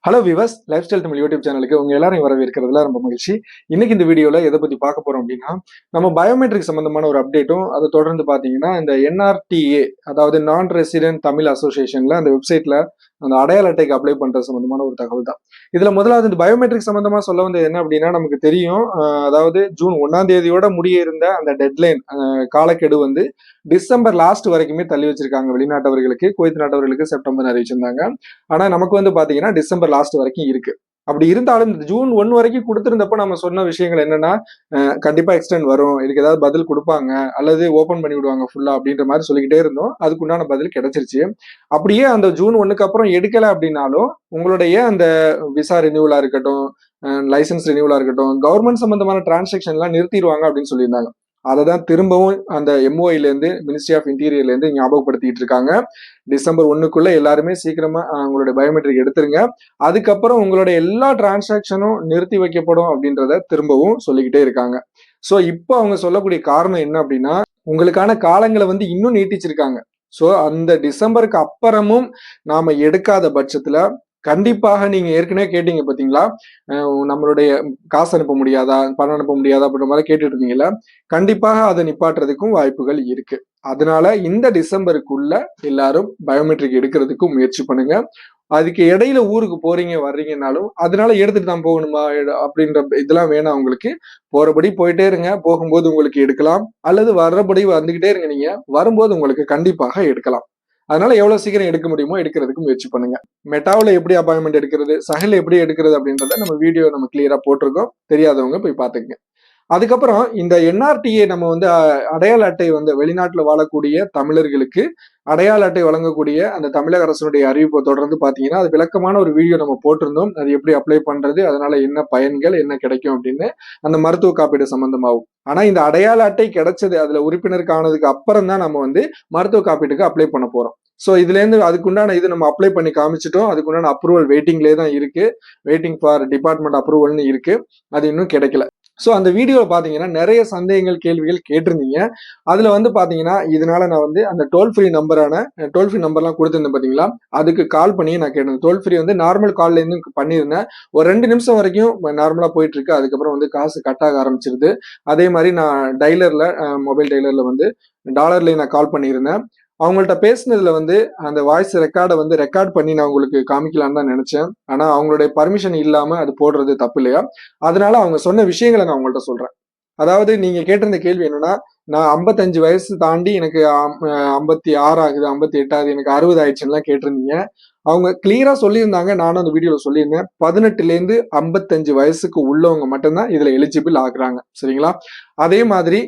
Hello விவஸ் lifestyle Tamil YouTube சேனலுக்கு உங்க எல்லாரும் வரவேற்கிறதுல ரொம்ப மகிழ்ச்சி. இன்னைக்கு இந்த வீடியோல எதை பத்தி பார்க்க போறோம் அப்படின்னா, நம்ம பயோமெட்ரிக் சம்பந்தமான ஒரு அப்டேட்டும், அதை தொடர்ந்து பாத்தீங்கன்னா இந்த NRTA, அதாவது நான் ரெசிடென்ட் தமிழ் அசோசியேஷன்ல அந்த வெப்சைட்ல அந்த அடையாள அட்டைக்கு அப்ளை பண்றது சம்பந்தமான ஒரு தகவல் தான். இதுல முதலாவது இந்த பயோமெட்ரிக் சம்பந்தமா சொல்ல வந்தது என்ன அப்படின்னா, நமக்கு தெரியும் அதாவது ஜூன் 1ஆம் தேதியோட முடிய இருந்த அந்த டெட்லைன் காலக்கெடு வந்து டிசம்பர் லாஸ்ட் வரைக்குமே தள்ளி வச்சிருக்காங்க. வெளிநாட்டவர்களுக்கு, குவைத் நாட்டவர்களுக்கு செப்டம்பர் அறிவிச்சிருந்தாங்க. ஆனா நமக்கு வந்து பாத்தீங்கன்னா டிசம்பர் லாஸ்ட் வரைக்கும் இருக்கு. அப்படி இருந்தாலும் இந்த ஜூன் 1 வரைக்கும் கொடுத்திருந்தப்ப நம்ம சொன்ன விஷயங்கள் என்னன்னா, கண்டிப்பா எக்ஸ்டெண்ட் வரும், இதுக்கு ஏதாவது பதில் கொடுப்பாங்க, அல்லது ஓபன் பண்ணி விடுவாங்க ஃபுல்லா அப்படின்ற மாதிரி சொல்லிக்கிட்டே இருந்தோம். அதுக்குண்டான பதில் கிடைச்சிருச்சு. அப்படியே அந்த ஜூன் 1க்கு அப்புறம் எடுக்கல அப்படின்னாலும் உங்களுடைய அந்த விசா ரினியூவலா இருக்கட்டும், லைசன்ஸ் ரினியூவலா இருக்கட்டும், கவர்மெண்ட் சம்பந்தமான டிரான்சாக்ஷன் எல்லாம் நிறுத்திடுவாங்க அப்படின்னு சொல்லியிருந்தாங்க. அதை தான் திரும்பவும் அந்த MOIல இருந்து, மினிஸ்ட்ரி ஆஃப் இன்டீரியர்ல இருந்து ஞாபகப்படுத்திட்டு இருக்காங்க. டிசம்பர் 1க்குள்ள எல்லாருமே சீக்கிரமா உங்களுடைய பயோமெட்ரிக் எடுத்துருங்க. அதுக்கப்புறம் உங்களுடைய எல்லா டிரான்சாக்ஷனும் நிறுத்தி வைக்கப்படும் அப்படின்றத திரும்பவும் சொல்லிக்கிட்டே இருக்காங்க. சோ இப்போ அவங்க சொல்லக்கூடிய காரணம் என்ன அப்படின்னா, உங்களுக்கான காலங்களை வந்து இன்னும் நீட்டிச்சிருக்காங்க. சோ அந்த டிசம்பருக்கு அப்புறமும் நாம எடுக்காத பட்சத்துல கண்டிப்பாக நீங்க ஏற்கனவே கேட்டீங்க பாத்தீங்களா, நம்மளுடைய காசு அனுப்ப முடியாதா, பணம் அனுப்ப முடியாதா அப்படின்ற மாதிரி கேட்டுட்டு இருந்தீங்கல்ல, கண்டிப்பாக அதை நிப்பாட்டுறதுக்கும் வாய்ப்புகள் இருக்கு. அதனால இந்த டிசம்பருக்குள்ள எல்லாரும் பயோமெட்ரிக் எடுக்கிறதுக்கு முயற்சி பண்ணுங்க. அதுக்கு இடையில ஊருக்கு போறீங்க வர்றீங்கன்னாலும் அதனால எடுத்துட்டு தான் போகணுமா அப்படின்ற இதெல்லாம் வேணாம் உங்களுக்கு. போறபடி போயிட்டே இருங்க. போகும்போது உங்களுக்கு எடுக்கலாம், அல்லது வர்றபடி வந்துகிட்டே இருங்க. நீங்க வரும்போது உங்களுக்கு கண்டிப்பாக எடுக்கலாம். அதனால எவ்வளவு சீக்கிரம் எடுக்க முடியுமோ எடுக்கிறதுக்கு முயற்சி பண்ணுங்க. மெட்டாவில் எப்படி அப்பாயின்மெண்ட் எடுக்கிறது, சஹில் எப்படி எடுக்கிறது அப்படின்றத நம்ம வீடியோ நம்ம கிளியரா போட்டிருக்கோம். தெரியாதவங்க போய் பாத்துக்கங்க. அதுக்கப்புறம் இந்த NRTA நம்ம வந்து அடையாள அட்டை வந்து வெளிநாட்டுல வாழக்கூடிய தமிழர்களுக்கு அடையாள அட்டை வழங்கக்கூடிய அந்த தமிழக அரசுடைய அறிவிப்பை தொடர்ந்து பாத்தீங்கன்னா, அது விளக்கமான ஒரு வீடியோ நம்ம போட்டிருந்தோம். அது எப்படி அப்ளை பண்றது, அதனால என்ன பயன்கள், என்ன கிடைக்கும் அப்படின்னு, அந்த மருத்துவ காப்பீடு சம்பந்தமாகும். ஆனா இந்த அடையாள அட்டை கிடைச்சது, அதுல உறுப்பினருக்கு ஆனதுக்கு அப்புறம் தான் நம்ம வந்து மருத்துவ காப்பீட்டுக்கு அப்ளை பண்ண போறோம். சோ இதுல இருந்து அதுக்குண்டான இது நம்ம அப்ளை பண்ணி காமிச்சிட்டோம். அதுக்குண்டான அப்ரூவல் வெயிட்டிங்லேயே தான் இருக்கு. வெயிட்டிங் ஃபார் டிபார்ட்மெண்ட் அப்ரூவல்னு இருக்கு. அது இன்னும் கிடைக்கல. சோ அந்த வீடியோல பாத்தீங்கன்னா நிறைய சந்தேகங்கள், கேள்விகள் கேட்டிருந்தீங்க. அதுல வந்து பாத்தீங்கன்னா, இதனால நான் வந்து அந்த டோல் ஃப்ரீ நம்பர்லாம் கொடுத்திருந்தேன் பாத்தீங்களா, அதுக்கு கால் பண்ணி நான் கேட்டேன். டோல் ஃப்ரீ வந்து நார்மல் கால்ல இருந்து பண்ணியிருந்தேன். ஒரு 2 நிமிஷம் வரைக்கும் நார்மலா போயிட்டு இருக்கு. அதுக்கப்புறம் வந்து காசு கட் ஆக ஆரம்பிச்சிருது. அதே மாதிரி நான் டைலர்ல, மொபைல் டைலர்ல வந்து டாலர்லயே நான் கால் பண்ணியிருந்தேன். அவங்கள்ட்ட பேசினதுல வந்து அந்த வாய்ஸ் ரெக்கார்டை வந்து ரெக்கார்ட் பண்ணி நான் உங்களுக்கு காமிக்கலான்னு தான் நினைச்சேன். ஆனா அவங்களுடைய பர்மிஷன் இல்லாம அது போடுறது தப்பு இல்லையா? அதனால அவங்க சொன்ன விஷயங்களை நான் உங்கள்ட்ட சொல்றேன். அதாவது நீங்க கேட்டிருந்த கேள்வி என்னன்னா, நான் 55 வயசு தாண்டி எனக்கு 56 ஆகுது, 58 ஆகுது, எனக்கு 60 ஆயிடுச்சுன்னு கேட்டிருந்தீங்க. அவங்க கிளியரா சொல்லியிருந்தாங்க. நானும் அந்த வீடியோல சொல்லியிருந்தேன். 18ல இருந்து 55 வயசுக்கு உள்ளவங்க மட்டும்தான் இதுல எலிஜிபிள் ஆகுறாங்க. சரிங்களா? அதே மாதிரி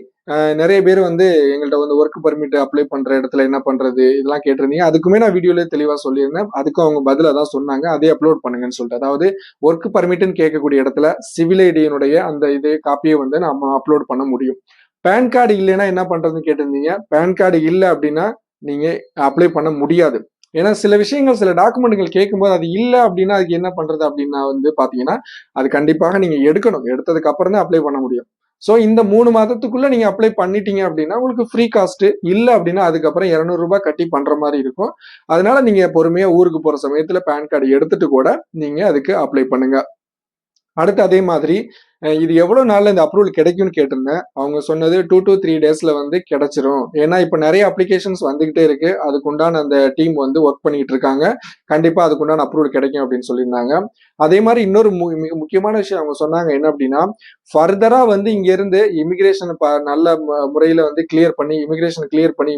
நிறைய பேர் வந்து எங்கள்ட்ட வந்து ஒர்க் பர்மிட் அப்ளை பண்ற இடத்துல என்ன பண்றது இதெல்லாம் கேட்டிருந்தீங்க. அதுக்குமே நான் வீடியோல தெளிவா சொல்லியிருந்தேன். அதுக்கும் அவங்க பதில தான் சொன்னாங்க. அதே அப்லோட் பண்ணுங்கன்னு சொல்லிட்டு. அதாவது ஒர்க் பர்மிட்னு கேட்கக்கூடிய இடத்துல சிவில் ஐடியினுடைய அந்த இதே காப்பியை வந்து நம்ம அப்லோட் பண்ண முடியும். பேன் கார்டு இல்லைன்னா என்ன பண்றதுன்னு கேட்டிருந்தீங்க. பேன் கார்டு இல்லை அப்படின்னா நீங்க அப்ளை பண்ண முடியாது. ஏன்னா சில விஷயங்கள், சில டாக்குமெண்ட்கள் கேட்கும்போது அது இல்லை அப்படின்னா அதுக்கு என்ன பண்றது அப்படின்னா வந்து பாத்தீங்கன்னா, அது கண்டிப்பாக நீங்க எடுக்கணும். எடுத்ததுக்கு அப்புறம் தான் அப்ளை பண்ண முடியும். சோ இந்த 3 மாதத்துக்குள்ள நீங்க அப்ளை பண்ணிட்டீங்க அப்படின்னா உங்களுக்கு ஃப்ரீ காஸ்ட். இல்ல அப்படின்னா அதுக்கப்புறம் 200 ரூபாய் கட்டி பண்ற மாதிரி இருக்கும். அதனால நீங்க பொறுமையா ஊருக்கு போற சமயத்துல பேன் கார்டு எடுத்துட்டு கூட நீங்க அதுக்கு அப்ளை பண்ணுங்க. அடுத்து அதே மாதிரி இது எவ்வளவு நாள்ல இந்த அப்ரூவல் கிடைக்கும்னு கேட்டிருந்தேன். அவங்க சொன்னது 2 to 3 டேஸ்ல வந்து கிடைச்சிரும். ஏன்னா இப்ப நிறைய அப்ளிகேஷன்ஸ் வந்துகிட்டே இருக்கு. அதுக்கு உண்டான அந்த டீம் வந்து ஒர்க் பண்ணிட்டு இருக்காங்க. கண்டிப்பா அதுக்கு உண்டான அப்ரூவல் கிடைக்கும் அப்படின்னு சொல்லியிருந்தாங்க. அதே மாதிரி இன்னொரு மிக முக்கியமான விஷயம் அவங்க சொன்னாங்க என்ன அப்படின்னா, ஃபர்தரா வந்து இங்க இருந்து இமிகிரேஷன் நல்ல முறையில வந்து கிளியர் பண்ணி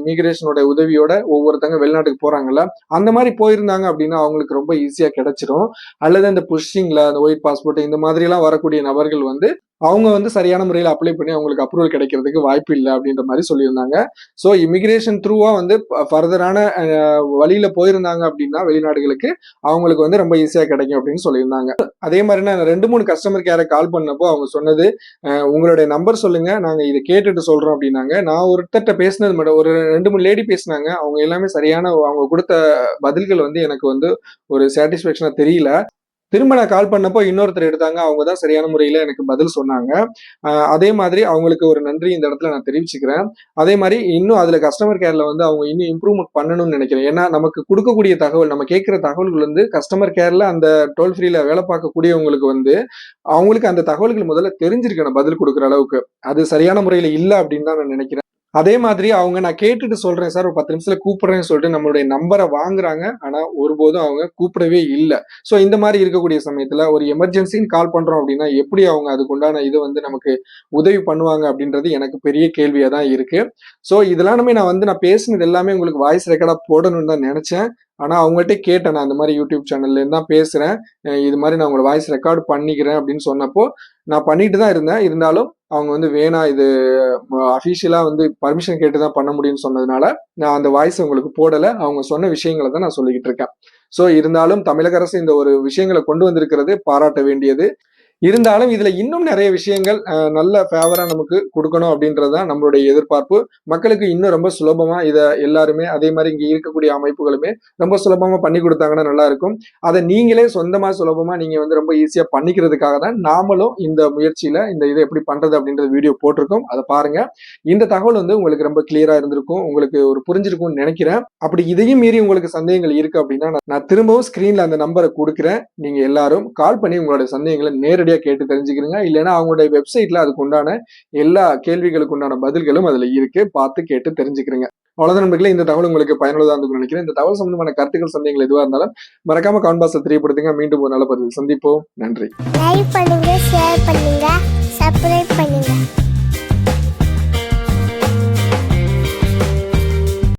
இமிகிரேஷனோட உதவியோட ஒவ்வொருத்தங்க வெளிநாட்டுக்கு போறாங்கல்ல, அந்த மாதிரி போயிருந்தாங்க அப்படின்னா அவங்களுக்கு ரொம்ப ஈஸியா கிடைச்சிரும். அல்லது அந்த புஷிங்ல அந்த ஒயிட் பாஸ்போர்ட் இந்த மாதிரி எல்லாம் வரக்கூடிய நபர்கள் வந்து அவங்க வந்து சரியான முறையில் அப்ளை பண்ணி அவங்களுக்கு அப்ரூவல் கிடைக்கிறதுக்கு வாய்ப்பு இல்லை அப்படின்ற மாதிரி சொல்லியிருந்தாங்க. ஸோ இமிகிரேஷன் த்ரூவா வந்து ஃபர்தரான வழியில போயிருந்தாங்க அப்படின்னா வெளிநாடுகளுக்கு அவங்களுக்கு வந்து ரொம்ப ஈஸியா கிடைக்கும் அப்படின்னு சொல்லியிருந்தாங்க. அதே மாதிரி நான் 2-3 கஸ்டமர் கேரை கால் பண்ணப்போ அவங்க சொன்னது, உங்களுடைய நம்பர் சொல்லுங்க, நாங்க இதை கேட்டுட்டு சொல்றோம் அப்படின்னாங்க. நான் ஒருத்தர்கிட்ட பேசினது மட்டும், ஒரு 2-3 லேடி பேசினாங்க. அவங்க எல்லாமே சரியான, அவங்க கொடுத்த பதில்கள் வந்து எனக்கு வந்து ஒரு சாட்டிஸ்பேக்ஷனா தெரியல. திரும்ப நான் கால் பண்ணப்போ இன்னொருத்தர் எடுத்தாங்க. அவங்க தான் சரியான முறையில எனக்கு பதில் சொன்னாங்க. அதே மாதிரி அவங்களுக்கு ஒரு நன்றி இந்த இடத்துல நான் தெரிவிச்சுக்கிறேன். அதே மாரி இன்னும் அதுல கஸ்டமர் கேர்ல வந்து அவங்க இன்னும் இம்ப்ரூவ்மென்ட் பண்ணணும்னு நினைக்கிறேன். ஏன்னா நமக்கு குடுக்கக்கூடிய தகவல், நம்ம கேட்கிற தகவல்கள் வந்து கஸ்டமர் கேர்ல அந்த டோல் ஃப்ரீல வேலை பார்க்கக்கூடியவங்களுக்கு வந்து, அவங்களுக்கு அந்த தகவல்கள் முதல்ல தெரிஞ்சிருக்கணும் பதில் குடுக்குற அளவுக்கு. அது சரியான முறையில இல்ல அப்படின்னு தான் நான் நினைக்கிறேன். அதே மாதிரி அவங்க நான் கேட்டுட்டு சொல்றேன் சார், ஒரு 10 நிமிஷத்துல கூப்பிடுறேன்னு சொல்லிட்டு நம்மளுடைய நம்பர வாங்குறாங்க. ஆனா ஒருபோதும் அவங்க கூப்பிடவே இல்ல. ஸோ இந்த மாரி இருக்கக்கூடிய சமயத்துல ஒரு எமர்ஜென்சின்னு கால் பண்றோம் அப்படின்னா, எப்படி அவங்க அதுக்குண்டான இது வந்து நமக்கு உதவி பண்ணுவாங்க அப்படின்றது எனக்கு பெரிய கேள்வியா தான் இருக்கு. ஸோ இதெல்லாமே நான் பேசினது எல்லாமே உங்களுக்கு வாய்ஸ் ரெக்கார்டா போடணும்னு தான் நெனச்சேன். ஆனா அவங்கள்ட்ட கேட்டேன். நான் இந்த மாரி யூடியூப் சேனல்ல இருந்து தான் பேசுறேன். இது மாரி நான் உங்களோட வாய்ஸ் ரெக்கார்ட் பண்ணிக்கிறேன் அப்படின்னு சொன்னப்போ, நான் பண்ணிட்டு தான் இருந்தேன். இருந்தாலும் அவங்க வந்து வேணாம் இது அஃபிஷியலா வந்து பர்மிஷன் கேட்டு தான் பண்ண முடியும்னு சொன்னதுனால, நான் அந்த வாய்ஸ் உங்களுக்கு போடல. அவங்க சொன்ன விஷயங்கள தான் நான் சொல்லிக்கிட்டு இருக்கேன். ஸோ இருந்தாலும் தமிழக அரசு இந்த ஒரு விஷயங்கள கொண்டு வந்திருக்கிறது பாராட்ட வேண்டியது. இருந்தாலும் இதுல இன்னும் நிறைய விஷயங்கள் நல்ல ஃபேவரா நமக்கு குடுக்கணும் அப்படின்றது தான் நம்மளுடைய எதிர்பார்ப்பு. மக்களுக்கு இன்னும் ரொம்ப சுலபமா இத எல்லாருமே அதே மாரி இங்க இருக்கக்கூடிய அமைப்புகளுமே ரொம்ப சுலபமா பண்ணி குடுத்தாங்கன்னா நல்லா இருக்கும். அத நீங்களே சொந்தமா சுலபமா நீங்க வந்து ரொம்ப ஈஸியா பண்ணிக்கிறதுக்காக தான் நாமளும் இந்த முயற்சியில இந்த இத எப்படி பண்றது அப்படின்ற வீடியோ போட்டிருக்கோம். அத பாருங்க. இந்த தகவல் வந்து உங்களுக்கு ரொம்ப கிளியரா இருந்திருக்கும். உங்களுக்கு ஒரு புரிஞ்சிருக்கும்னு நெனைக்கிறேன். அப்படி இதையும் மீறி உங்களுக்கு சந்தேகங்கள் இருக்கு அப்படின்னா, நான் திரும்பவும் ஸ்கிரீன்ல அந்த நம்பர குடுக்கிறேன். நீங்க எல்லாரும் கால் பண்ணி உங்களுடைய சந்தேகங்கள நேரடியா கேட்டு தெரிஞ்சுக்கிறீங்க. இல்லைன்னா அவங்களுடைய வெப்சைட்ல அதுக்கு உண்டான எல்லா கேள்விகளுக்கு உண்டான பதில்களும் அதுல இருக்கு. பார்த்து கேட்டு தெரிஞ்சுக்கிறீங்க. அவ்வளவுதான் நண்பர்களே. இந்த தகவல் உங்களுக்கு பயனுள்ளதா இருந்திருக்கும்னு நினைக்கிறேன். இந்த தகவல் சம்பந்தமான கருத்துக்கள், சந்தேகங்கள் எதுவா இருந்தாலும் மறக்காம கமெண்ட் பாக்ஸ்ல தெரியப்படுத்துங்க. மீண்டும் ஒரு நல்ல பதிவில் சந்திப்போம். நன்றி. லைக் பண்ணுங்க, ஷேர் பண்ணுங்க, சப்ஸ்கிரைப் பண்ணுங்க.